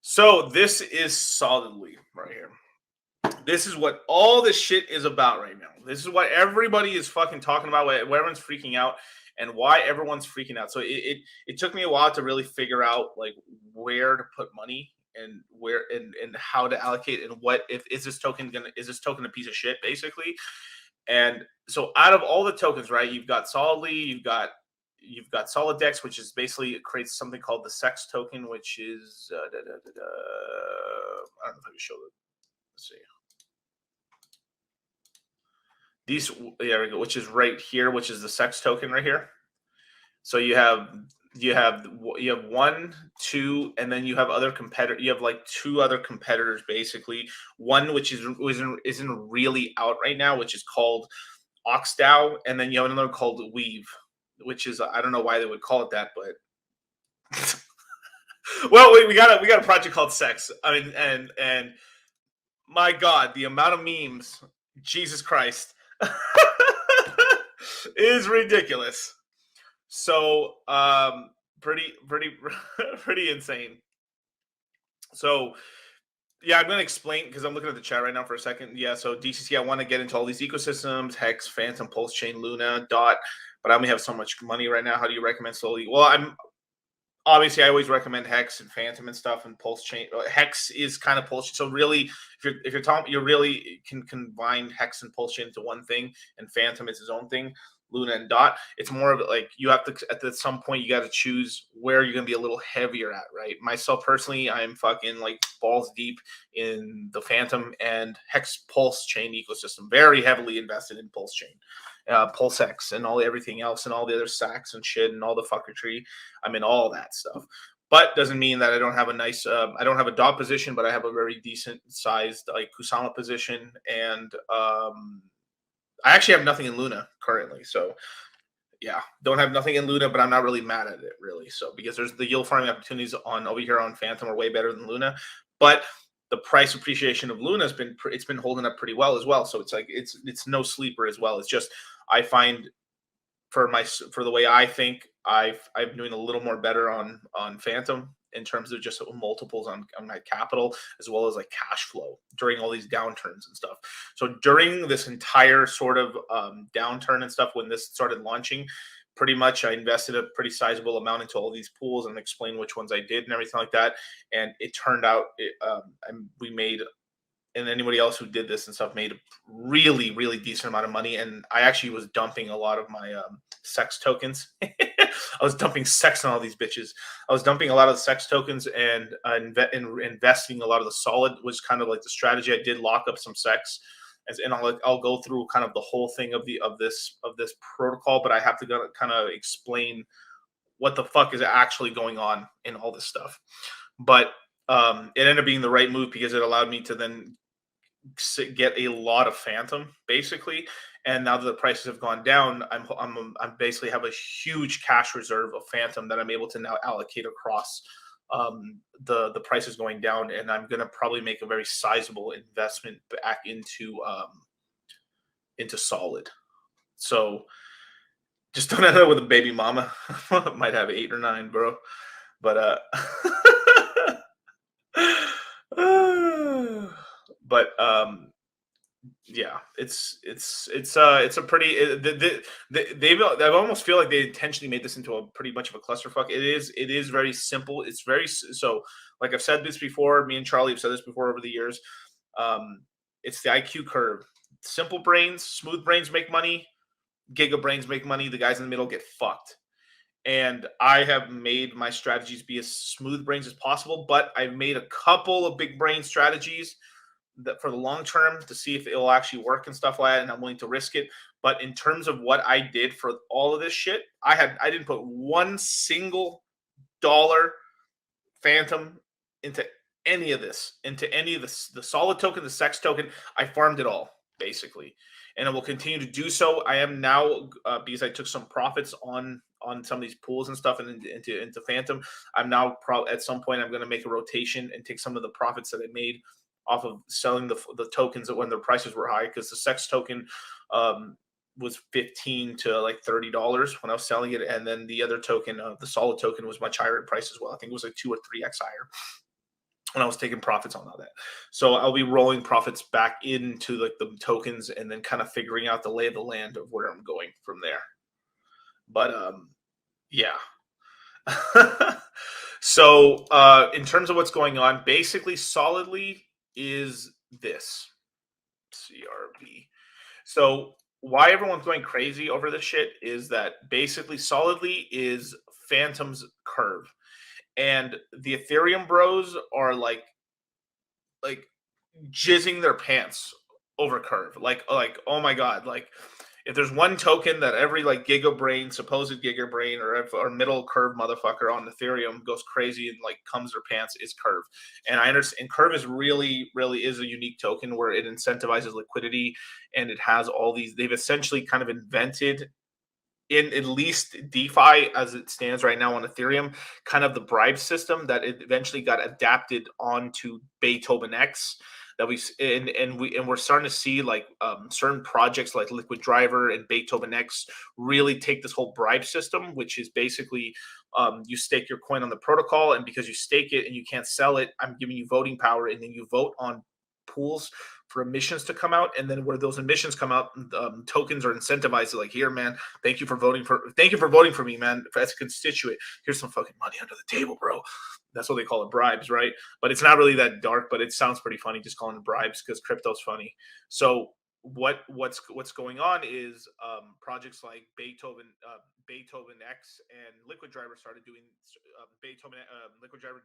So this is solidly right here. This is what all this shit is about right now. This is what everybody is fucking talking about. Why everyone's freaking out, and why everyone's freaking out. So it took me a while to really figure out like where to put money and where and how to allocate and what if is this token gonna is this token a piece of shit basically. And so out of all the tokens, right, you've got Solidly, you've got Solidex, which is basically it creates something called the Sex token, which is I don't know if I can show it. Let's see. These there we go, which is right here, which is the Sex token right here. So you have one, two, and then you have other competitor. You have like two other competitors basically. One which isn't really out right now, which is called Oxdow, and then you have another called Weave, which is I don't know why they would call it that, but well, we got a project called Sex. I mean, and my God, the amount of memes, Jesus Christ, is ridiculous. So, pretty, pretty insane. So, yeah, I'm going to explain because I'm looking at the chat right now for a second. Yeah, so DCC, I want to get into all these ecosystems: Hex, Phantom, Pulse Chain, Luna, Dot. But I only have so much money right now. How do you recommend slowly? Well, obviously I always recommend Hex and Phantom and stuff and Pulse Chain. Hex is kind of Pulse. So really, if you're talking, you really can combine Hex and Pulse Chain into one thing, and Phantom is his own thing. Luna and Dot. It's more of like you have to at some point you got to choose where you're gonna be a little heavier at, right? Myself personally, I'm fucking like balls deep in the Phantom and Hex Pulse Chain ecosystem. Very heavily invested in Pulse Chain. Pulse X and everything else and all the other sacks and shit and all the fuckery. I'm in all that stuff. But doesn't mean that I don't have a nice. I don't have a dot position, but I have a very decent sized like Kusama position, and I actually have nothing in Luna currently. So yeah, don't have nothing in Luna, but I'm not really mad at it really. So because there's the yield farming opportunities on over here on Phantom are way better than Luna, but the price appreciation of Luna has been holding up pretty well as well. So it's like it's no sleeper as well. It's just I find for the way I think I'm doing a little more better on Phantom in terms of just multiples on my capital as well as like cash flow during all these downturns and stuff. So during this entire sort of downturn and stuff, when this started launching, pretty much I invested a pretty sizable amount into all these pools and explained which ones I did and everything like that. And it turned out we made and anybody else who did this and stuff made a really, really decent amount of money. And I actually was dumping a lot of my sex tokens. I was dumping sex on all these bitches. I was dumping a lot of the sex tokens and investing a lot of the solid was kind of like the strategy. I did lock up some sex. And I'll go through kind of the whole thing of this protocol, but I have to kind of explain what the fuck is actually going on in all this stuff. But it ended up being the right move because it allowed me to then get a lot of Phantom basically, and now that the prices have gone down, I'm basically have a huge cash reserve of Phantom that I'm able to now allocate across the prices going down, and I'm gonna probably make a very sizable investment back into Solid. So just don't end up with a baby mama. Might have 8 or 9, bro. But but yeah, it's a pretty I've almost feel like they intentionally made this into a pretty much of a clusterfuck. It is very simple. It's very so like I've said this before. Me and Charlie have said this before over the years. It's the IQ curve. Simple brains, smooth brains make money. Giga brains make money. The guys in the middle get fucked. And I have made my strategies be as smooth brains as possible, but I've made a couple of big brain strategies that for the long term to see if it'll actually work and stuff like that, and I'm willing to risk it. But in terms of what I did for all of this shit, I didn't put one single dollar Phantom into any of this, into any of the solid token, the sex token. I farmed it all basically, and I will continue to do so. I am now because I took some profits on some of these pools and stuff and into Phantom. I'm now probably at some point I'm going to make a rotation and take some of the profits that I made off of selling the tokens when their prices were high, because the sex token was $15 to like $30 when I was selling it, and then the other token, the solid token, was much higher in price as well. I think it was like 2 or 3x higher. when I was taking profits on all that. So I'll be rolling profits back into like the tokens and then kind of figuring out the lay of the land of where I'm going from there. But yeah. So in terms of what's going on, basically solidly is this CRV. So why everyone's going crazy over this shit is that basically solidly is Phantom's curve. And the Ethereum bros are like jizzing their pants over curve. Like oh my god, like if there's one token that every like Giga Brain, supposed Giga Brain, or middle curve motherfucker on Ethereum goes crazy and like comes their pants is Curve. And I understand Curve is really is a unique token where it incentivizes liquidity and it has all these. They've essentially kind of invented in at least DeFi as it stands right now on Ethereum, kind of the bribe system that it eventually got adapted onto Beethoven X. That we're starting to see like certain projects like Liquid Driver and Beethoven X really take this whole bribe system, which is basically you stake your coin on the protocol, and because you stake it and you can't sell it, I'm giving you voting power, and then you vote on pools for emissions to come out, and then where those emissions come out, tokens are incentivized to like, here, man, thank you for voting for me, man, as a constituent. Here's some fucking money under the table, bro. That's what they call it, bribes, right? But it's not really that dark, but it sounds pretty funny just calling it bribes because crypto's funny. So what's going on is projects like Beethoven X and Liquid Driver started doing Beethoven Liquid Driver